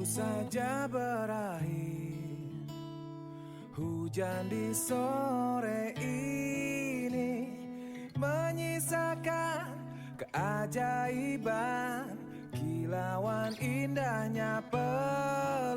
saja berakhir. Hujan di sore ini menyisakan keajaiban, kilauan indahnya pelangi.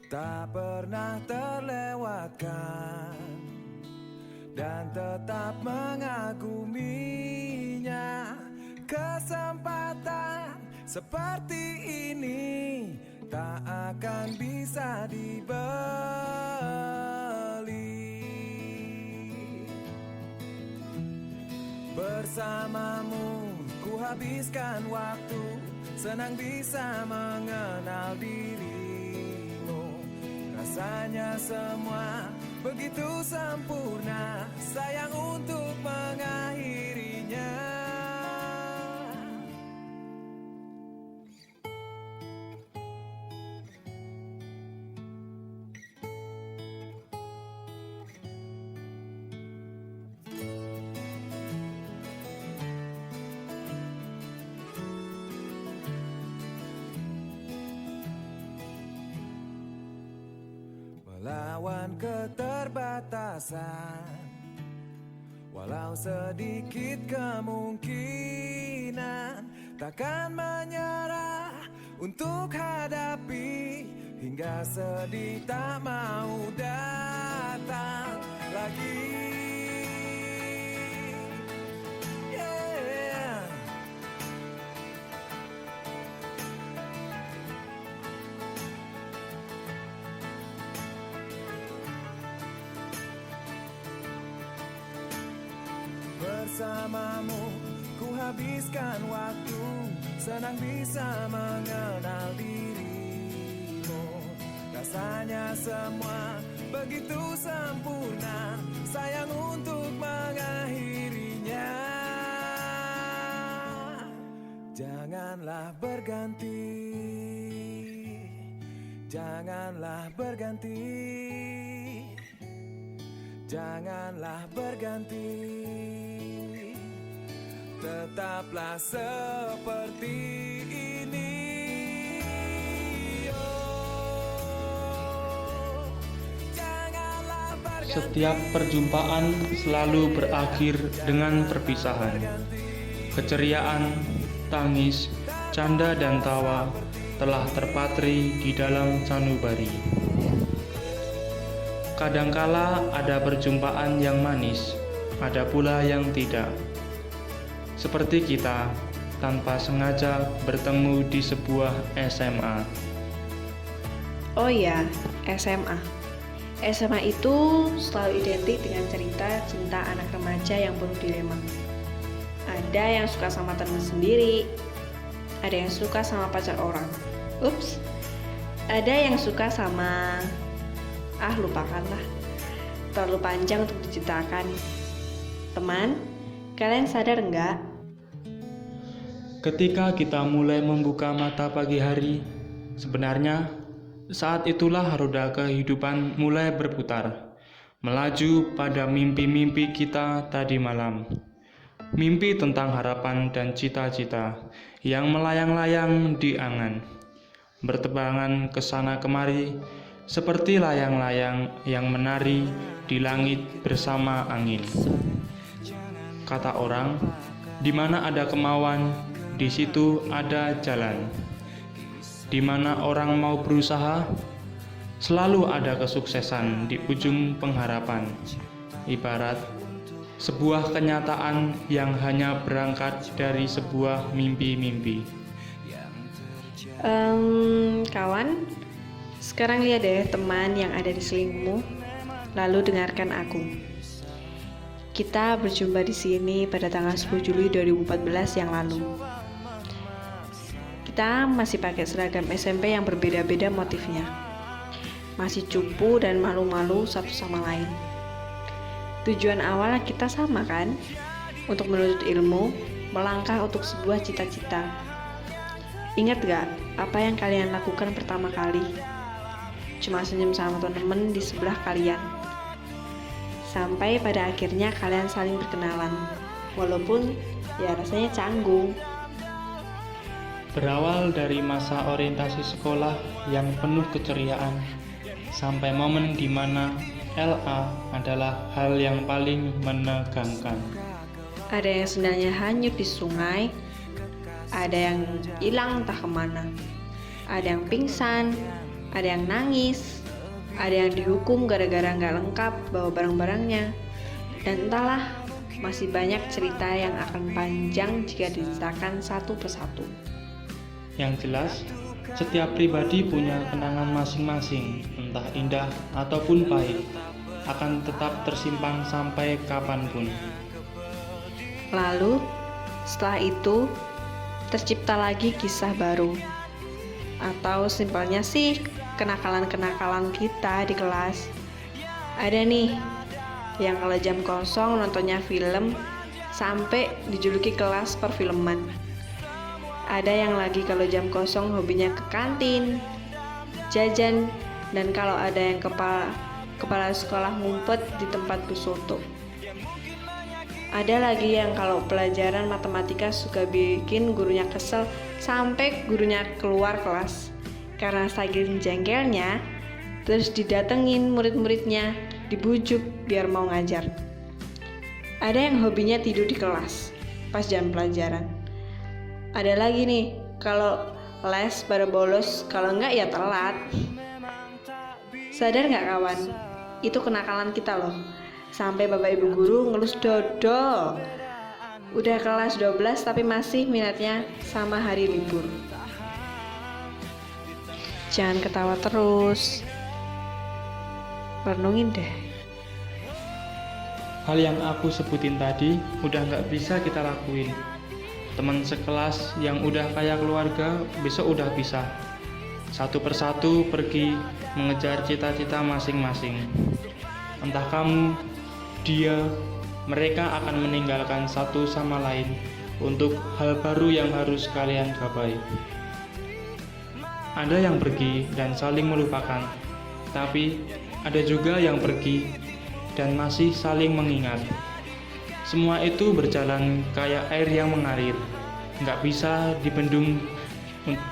Tak pernah terlewatkan dan tetap mengaguminya. Kesempatan seperti ini tak akan bisa dibeli. Bersamamu ku habiskan waktu, senang bisa mengenal dirimu. Rasanya semua begitu sempurna, sayang untuk mengakhirinya. Melawan keterbatasan, walau sedikit kemungkinan, takkan menyerah untuk hadapi hingga sedih tak mau datang lagi. Yeah. Bersamamu ku habiskan waktu, senang bisa mengenal dirimu. Rasanya semua begitu sempurna, sayang untuk mengakhirinya. Janganlah berganti, janganlah berganti, janganlah berganti. Tetaplah seperti ini. Oh, janganlah berganti. Setiap perjumpaan selalu berakhir dengan perpisahan. Keceriaan, tangis, canda dan tawa telah terpatri di dalam sanubari. Kadangkala ada perjumpaan yang manis, ada pula yang tidak. Seperti kita, tanpa sengaja bertemu di sebuah SMA. Oh iya, SMA. SMA itu selalu identik dengan cerita cinta anak remaja yang penuh dilema. Ada yang suka sama teman sendiri, ada yang suka sama pacar orang. Ups, ada yang suka sama... lupakanlah. Terlalu panjang untuk diceritakan. Teman, kalian sadar enggak? Ketika kita mulai membuka mata pagi hari, sebenarnya saat itulah roda kehidupan mulai berputar, melaju pada mimpi-mimpi kita tadi malam. Mimpi tentang harapan dan cita-cita yang melayang-layang di angan, bertebangan ke sana kemari, seperti layang-layang yang menari di langit bersama angin. Kata orang, di mana ada kemauan, di situ ada jalan. Di mana orang mau berusaha, selalu ada kesuksesan di ujung pengharapan. Ibarat sebuah kenyataan yang hanya berangkat dari sebuah mimpi-mimpi. Kawan, sekarang lihat deh teman yang ada di sekelilingmu, lalu dengarkan aku. Kita berjumpa di sini pada tanggal 10 Juli 2014 yang lalu. Kita masih pakai seragam SMP yang berbeda-beda motifnya. Masih cupu dan malu-malu satu sama lain. Tujuan awal kita sama kan? Untuk menuntut ilmu, melangkah untuk sebuah cita-cita. Ingat gak apa yang kalian lakukan pertama kali? Cuma senyum sama teman-teman di sebelah kalian. Sampai pada akhirnya kalian saling berkenalan. Walaupun ya rasanya canggung. Berawal dari masa orientasi sekolah yang penuh keceriaan, sampai momen di mana LA adalah hal yang paling menegangkan. Ada yang sendalnya hanyut di sungai, ada yang hilang entah kemana, ada yang pingsan, ada yang nangis, ada yang dihukum gara-gara nggak lengkap bawa barang-barangnya, dan entahlah, masih banyak cerita yang akan panjang jika diceritakan satu persatu. Yang jelas, setiap pribadi punya kenangan masing-masing, entah indah ataupun pahit, akan tetap tersimpan sampai kapanpun. Lalu, setelah itu, tercipta lagi kisah baru. Atau simpelnya sih, kenakalan-kenakalan kita di kelas. Ada nih, yang kalau jam kosong nontonnya film, sampai dijuluki kelas perfilman. Ada yang lagi kalau jam kosong hobinya ke kantin, jajan, dan kalau ada yang kepala sekolah ngumpet di tempat busoto. Ada lagi yang kalau pelajaran matematika suka bikin gurunya kesel sampai gurunya keluar kelas. Karena saking jengkelnya, terus didatengin murid-muridnya, dibujuk biar mau ngajar. Ada yang hobinya tidur di kelas pas jam pelajaran. Ada lagi nih, kalau les pada bolos, kalau enggak ya telat. Sadar nggak kawan? Itu kenakalan kita loh. Sampai bapak ibu guru ngelus dodol. Udah kelas 12 tapi masih minatnya sama hari libur. Jangan ketawa terus. Renungin deh. Hal yang aku sebutin tadi udah nggak bisa kita lakuin. Teman sekelas yang udah kayak keluarga besok udah pisah. Satu persatu pergi mengejar cita-cita masing-masing. Entah kamu, dia, mereka akan meninggalkan satu sama lain untuk hal baru yang harus kalian gapai. Ada yang pergi dan saling melupakan, tapi ada juga yang pergi dan masih saling mengingat. Semua itu berjalan kayak air yang mengalir, nggak bisa dibendung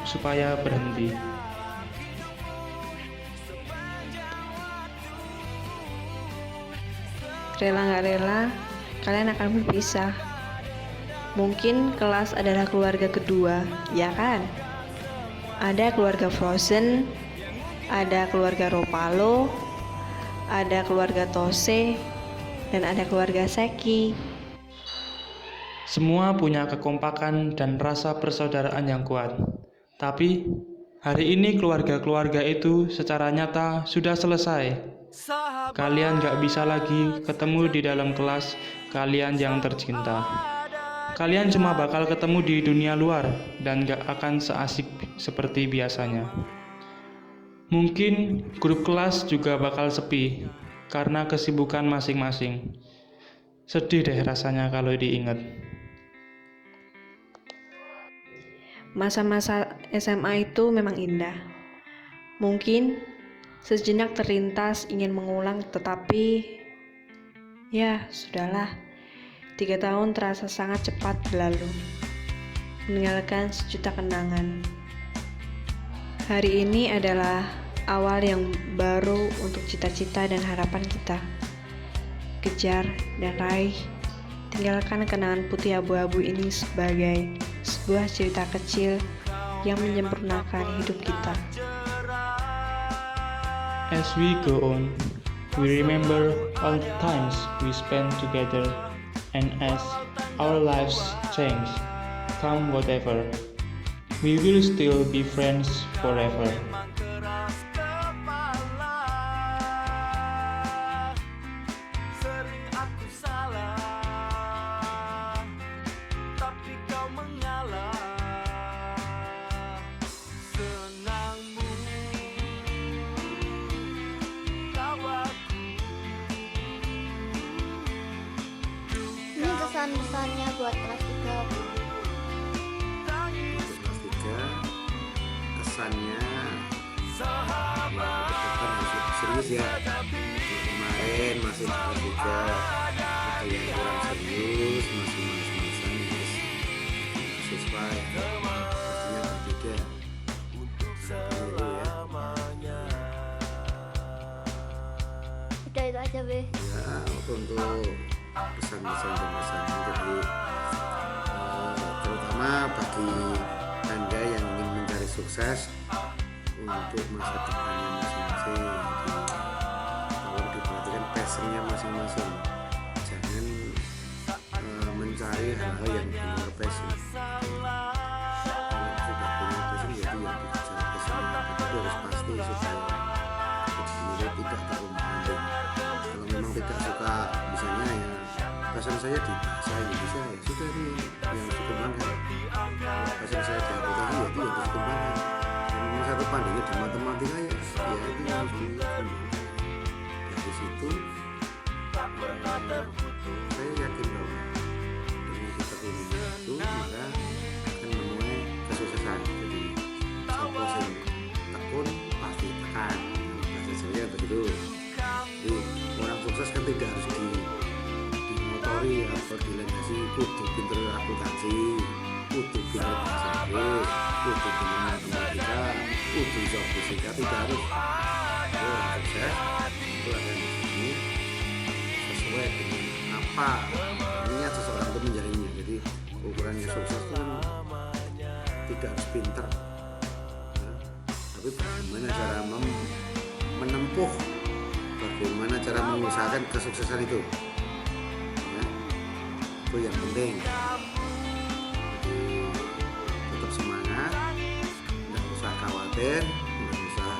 supaya berhenti. Rela nggak rela, kalian akan berpisah. Mungkin kelas adalah keluarga kedua, ya kan? Ada keluarga Frozen, ada keluarga Ropalo, ada keluarga Tose, dan ada keluarga Seki. Semua punya kekompakan dan rasa persaudaraan yang kuat. Tapi hari ini keluarga-keluarga itu secara nyata sudah selesai. Kalian gak bisa lagi ketemu di dalam kelas kalian yang tercinta. Kalian cuma bakal ketemu di dunia luar dan gak akan seasik seperti biasanya. Mungkin grup kelas juga bakal sepi karena kesibukan masing-masing. Sedih deh rasanya kalau diingat. Masa-masa SMA itu memang indah. Mungkin sejenak terlintas ingin mengulang, tetapi ya sudahlah. 3 tahun terasa sangat cepat berlalu, meninggalkan sejuta kenangan. Hari ini adalah awal yang baru untuk cita-cita dan harapan kita. Kejar dan raih, tinggalkan kenangan putih abu-abu ini sebagai sebuah cerita kecil yang menyempurnakan hidup kita. As we go on, we remember all the times we spent together, and as our lives change, come whatever, we will still be friends forever. Sering aku salah, tapi kau mengalah. Senangmu tawaku. Ini kesan-pesannya buat kelas 3. Kelas 3 kesannya ya kita masih serius ya. Kemarin masih kelas 3 ada yang kurang serius, masih malas-malasan, terus sesuai pastinya aja, Be. Ya, untuk pesan-pesan dan pesannya jadi terutama bagi Anda yang ingin mencari sukses untuk masa depannya masing-masing. Jadi, tolong diperhatikan passionnya masing-masing. Jangan mencari hal-hal yang di luar passion. Kalau sudah punya passion, yaitu yang dikejar passionnya, tapi harus pasti supaya diri tidak terlalu mengandung. Kalau memang tidak suka misalnya ya passion saya di bahasa Indonesia, ya sudah nih yang dikembangkan. Passion saya di akuntansi, ya itu yang dikembangkan. Kalau satu pandangnya di matematika, ya itu yang harus dikembangkan. Dari situ saya yakin bahwa dengan kita punya itu maka akan menuai kesuksesan. Jadi siapa yang tekun pasti tekan. Bahasa saya begitu. Jadi orang sukses kan tidak harus dimotori atau dilandasi kudu pinter akuntansi, kudu pinter bahasa Inggris, kudu pinter matematika, kudu bisa fisika, tidak harus. Jadi orang sukses itu ada di sini sesuai dengan apa niat seseorang itu menjadinya. Jadi ukurannya sukses itu kan tidak harus pinter, ya, tapi bagaimana cara menempuh, bagaimana cara mengusahakan kesuksesan itu, ya, itu yang penting. Jadi tetap semangat, nggak usah khawatir, nggak usah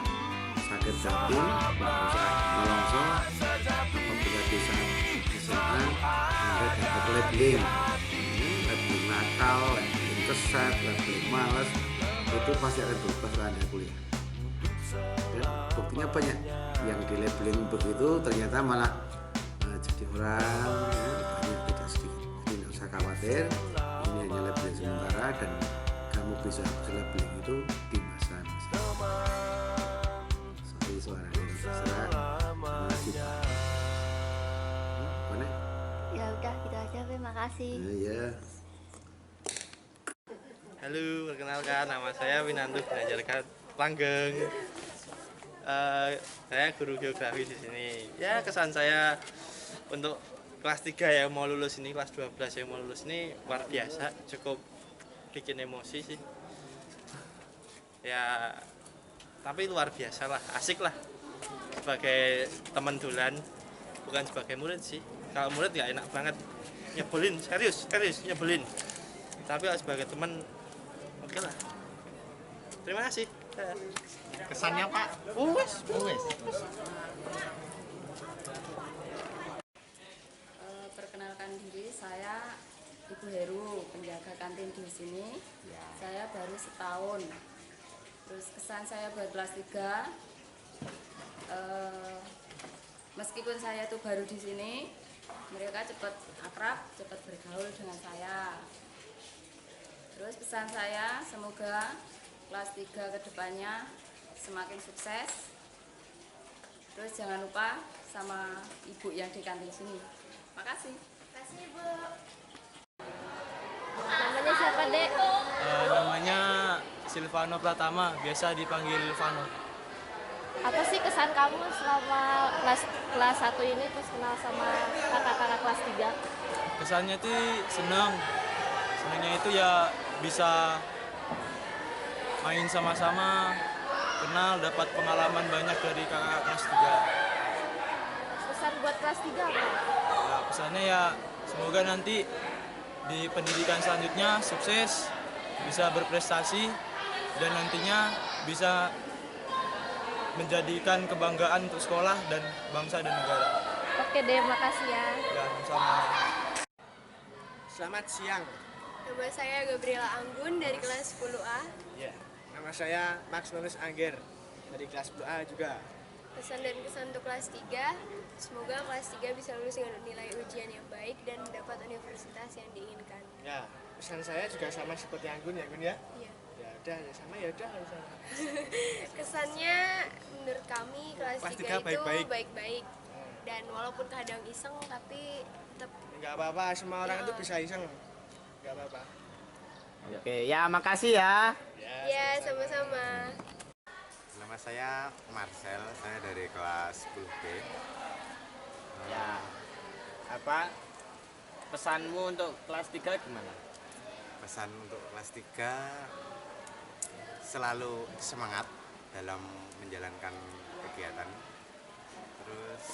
sakit hati, nggak usah melongso. Apabila di saat SMA Anda dapat labeling nakal, labeling kesat, labeling malas, itu pasti akan berubah setelah Anda kuliah. Dan buktinya banyak yang di labeling begitu ternyata malah jadi orang, ya, banyak tidak sedikit. Jadi tidak usah khawatir, ini hanya labeling sementara dan kamu bisa labeling itu di masa-masa. Sorry suaranya terserah lagi. Mana? Ya udah gitu aja, Be. Makasih. Ya. Halo, perkenalkan nama saya Winanto Belajarkan Langgeng. Saya guru geografi di sini. Ya, kesan saya untuk kelas 3 yang mau lulus ini, kelas 12 yang mau lulus ini luar biasa, cukup bikin emosi sih. Ya, tapi luar biasa lah, asik lah. Sebagai teman dulan, bukan sebagai murid sih. Kalau murid ya enak banget, nyebelin, serius nyebelin. Tapi kalau sebagai teman, oke lah. Terima kasih. Kesannya Pak? Wes. Perkenalkan diri, saya Ibu Heru, penjaga kantin di sini. Saya baru setahun. Terus kesan saya buat kelas 3, meskipun saya itu baru di sini, mereka cepat akrab, cepat bergaul dengan saya. Terus pesan saya, semoga kelas 3 kedepannya semakin sukses. Terus jangan lupa sama ibu yang di kantin sini. Makasih. Makasih, Bu. Namanya siapa, Dek? Namanya Silvano Pratama, biasa dipanggil Vano. Apa sih kesan kamu selama kelas 1 ini terus kenal sama kakak-kakak kelas 3? Kesannya tuh senangnya itu ya bisa main sama-sama, kenal, dapat pengalaman banyak dari kakak kelas 3. Pesan buat kelas 3 apa? Ya, pesannya ya semoga nanti di pendidikan selanjutnya sukses, bisa berprestasi, dan nantinya bisa menjadikan kebanggaan untuk sekolah dan bangsa dan negara. Oke deh, makasih ya. Ya, sama-sama. Selamat siang. Nama saya Gabriela Anggun dari kelas 10A. Ya. Nama saya Max Bonus Angger dari kelas 10A juga. Pesan dan kesan untuk kelas 3, semoga kelas 3 bisa lulus dengan nilai ujian yang baik dan mendapat universitas yang diinginkan. Ya, pesan saya juga sama seperti Anggun ya, Gun ya. Iya. Ya udah, ya sama ya udah harus sama. Kesannya menurut kami kelas 3 itu baik-baik. Dan walaupun kadang iseng tapi tetap Enggak apa-apa, semua orang itu bisa iseng. Enggak apa-apa. Oke, ya makasih ya. ya sama-sama. Nama saya Marcel, saya dari kelas 10B. Ya, apa pesanmu untuk kelas 3 gimana? Pesan untuk kelas 3, selalu semangat dalam menjalankan kegiatan. Terus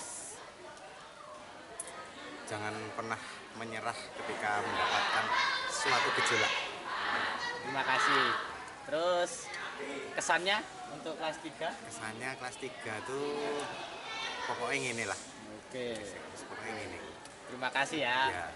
jangan pernah menyerah ketika mendapatkan suatu gejolak. Terima kasih. Terus kesannya untuk kelas 3? Kesannya kelas 3 tuh pokoknya gini lah. Oke. Pokoknya gini. Terima kasih ya. Ya.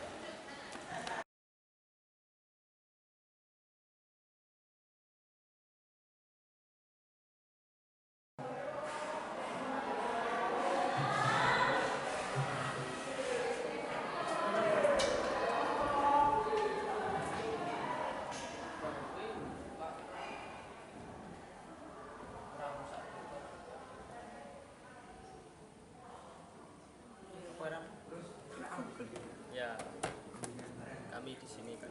Ya, kami di sini kan.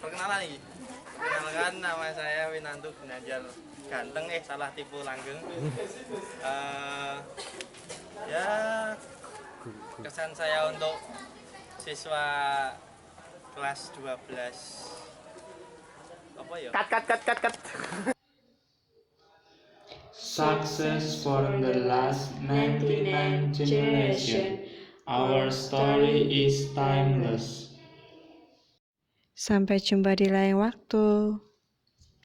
Perkenalan nih. Perkenalkan, nama saya Winantu Ginanjar Ganteng, salah tipu langgeng. Ya, kesan saya untuk siswa kelas 12 apa ya? Cut. Success for the last 99 generation. Our story is timeless. Sampai jumpa di lain waktu.